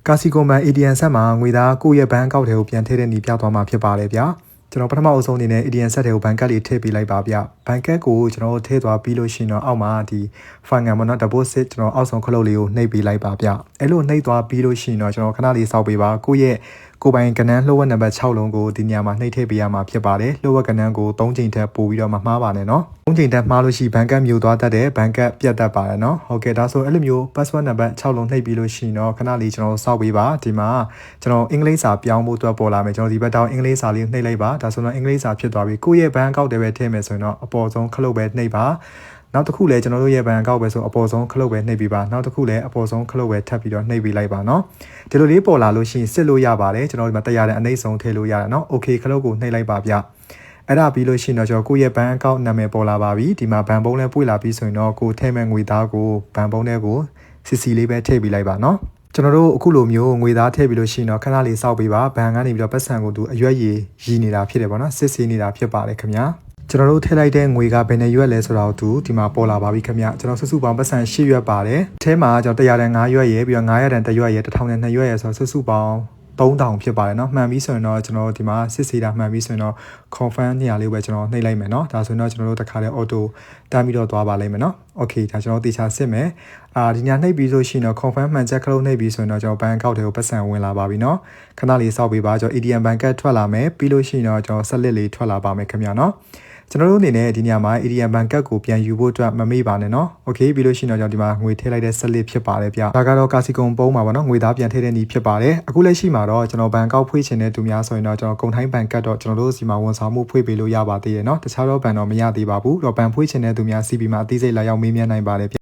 ကာစီကွန်ဘန် ATM ဆက်မှာငွေသားကိုယ့်ရဲ့ဘဏ်အကောင့်တွေကိုပြန်ထည့်တဲ့နည်းပြသွားမှာဖြစ်ပါတယ်ဗျာကျွန်တော်ပထမအဆုံးအနေနဲ့ ATM ဆက်တွေကိုဘဏ်ကတ်လေးထည့်ပေးလိုက်ပါဗျဘဏ်ကတ်ကိုကျွန်တော်ထည့်သွားပြီးလို့ရှိရင်တော့အောက်မှာဒီ file မှာနော် deposit ကျွန်တော်အောက်ဆုံးခလုတ်လေးကိုနှိပ်ပေးလိုက်ပါဗျအဲ့လိုနှိပ်သွားပြီးလို့ရှိရင်တော့ကျွန်တော်ခဏလေးစောက်ပေးပါကိုယ့်ရဲ့ကိုပိုင်ကဏ္ဍလှုပ်ဝက်နံပါတ်6လုံးကိုဒီညမှာနှိပ်ထည့်ပေးရမှာဖြစ်ပါတယ်လှုပ်ဝက်ကဏ္ဍကို3ချိန်ထပ်ပို့ပြီးတော့မမှားပါနဲ့နော်3ချိန်ထပ်မှားလို့ရှိဘဏ်ကတ်မျိုးသွားတတ်တယ်ဘဏ်ကတ်ပြတ်တတ်ပါတယ်နော်ဟုတ်ကဲ့ဒါဆိုအဲ့လိုမျိုး password နံပါတ်6လုံးနှိပ်ပြီးလို့ရှိရင်တော့ခဏလေးကျွန်တော်စောက်ပေးပါဒီမှာကျွန်တော်အင်္ဂလိပ်စာပြောင်းဖို့အတွက်ပေါ်လာမယ်ကျွန်တော်ဒီဘက်တောင်းအင်္ဂလိပ်စာလေးနှိပ်လိုက်ပါဒါဆိုတော့အင်္ဂလိပ်စာဖြစ်သွားပြီကိုယ့်ရဲ့ဘဏ်အကောင့်တွေပဲထည့်မယ်ဆိုရင်တော့အပေါ်ဆုံးခလုတ်ပဲနှိပ်ပါနောက်တစ်ခုလည်းကျွန်တော်တို့ရဲ့ဘဏ်အကောင့်ပဲဆိုအပေါ်ဆုံးခလုတ်ပဲနှိပ်ပြီးပါနောက်တစ်ခုလည်းအပေါ်ဆုံးခလုတ်ပဲထပ်ပြီးတော့နှိပ်ပြီးလိုက်ပါနော်ဒီလိုလေးပေါ်လာလို့ရှိရင်စစ်လို့ရပါတယ်ကျွန်တော်ဒီမှာတရားတဲ့အနှိပ်ဆုံးထည့်လို့ရတယ်နော်โอเคခလုတ်ကိုနှိပ်လိုက်ပါဗျအဲ့ဒါပြီးလို့ရှိရင်တော့ကျွန်တော်ကိုယ့်ရဲ့ဘဏ်အကောင့်နာမည်ပေါ်လာပါပြီဒီမှာဘဏ်ပုံးလည်းပွေလာပြီးဆိုရင်တော့ကိုထည့်မဲ့ငွေသားကိုဘဏ်ပုံးထဲကိုစီစီလေးပဲထည့်ပြီးလိုက်ပါနော်ကျွန်တော်တို့အခုလိုမျိုးငွေသားထည့်ပြီးလို့ရှိရင်တော့ခဏလေးစောက်ပေးပါဘဏ်ကနေပြီးတော့ပတ်စံကိုသူအရွက်ရည်ရည်နေတာဖြစ်တယ်ပေါ့နော်စစ်ဆေးနေတာဖြစ်ပါတယ်ခင်ဗျာကျွန်တော်တို့ထည့်လိုက်တဲ့ငွေကဘယ်နဲ့ရွက်လဲဆိုတာကိုသူဒီမှာပေါ်လာပါပြီခင်ဗျကျွန်တော်စုစုပေါင်းပတ်စံ8ရွက်ပါတယ်အဲထဲမှာကျွန်တော်100တန်5ရွက်ရယ်ပြီးတော့900တန်1ရွက်ရယ်1000တန်2ရွက်ရယ်ဆိုတော့စုစုပေါင်း3000ဖြစ်ပါတယ်เนาะမှန်ပြီဆိုရင်တော့ကျွန်တော်ဒီမှာစစ်ဆေးတာမှန်ပြီဆိုရင်တော့ confirm နေရာလေးပဲကျွန်တော်နှိပ်လိုက်မယ်เนาะဒါဆိုရင်တော့ကျွန်တော်တို့တခါလဲ auto တန်းပြီးတော့သွားပါလိမ့်မယ်เนาะ okay ဒါကျွန်တော်တေချာစစ်မယ်ဒီညနှိပ်ပြီးဆိုရှင်တော့ confirm မှန်ချက်ခလုံးနှိပ်ပြီးဆိုရင်တော့ကျွန်တော်ဘဏ်အကောင့်တွေကိုပတ်စံဝင်လာပါပြီเนาะခဏလေးစောက်ပေးပါကျွန်တော် ATM ဘဏ်ကတ်ထွက်လာမယ်ပြီးလို့ရှိရင်တော့ကျွန်တော်ဆက်လက်လေးထွက်လာပါမယ်ခင်ဗျာเนาะကျွန်တော်တို့အနေနဲ့ဒီညမှာ ATM ဘဏ်ကတ်ကိုပြန်ယူဖို့အတွက်မမေ့ပါနဲ့เนาะ okay ပြီးလို့ရှိရင်တော့ကျွန်တော်ဒီမှာငွေထည့်လိုက်တဲ့ဆက်လက်ဖြစ်ပါတယ်ဗျဒါကတော့ကာစီကွန်ပုံးမှာပါเนาะငွေသားပြန်ထည့်တဲ့နည်းဖြစ်ပါတယ်အခုလက်ရှိမှာတော့ကျွန်တော်ဘဏ်ကောက်ဖွေးချင်တဲ့သူများဆိုရင်တော့ကျွန်တော်ကုန်ထိုင်းဘဏ်ကတ်တော့ကျွန်တော်တို့စီမှာဝန်ဆောင်မှုဖွေးပေးလို့ရပါသေးတယ်เนาะတခြားတော့ဘဏ်တော့မရသေးပါဘူးတော့ဘဏ်ဖွေးချင်တဲ့သူများ CB မှာအသေးစိတ်လာရောက်မေးမြန်းနိုင်ပါတယ်ဗျ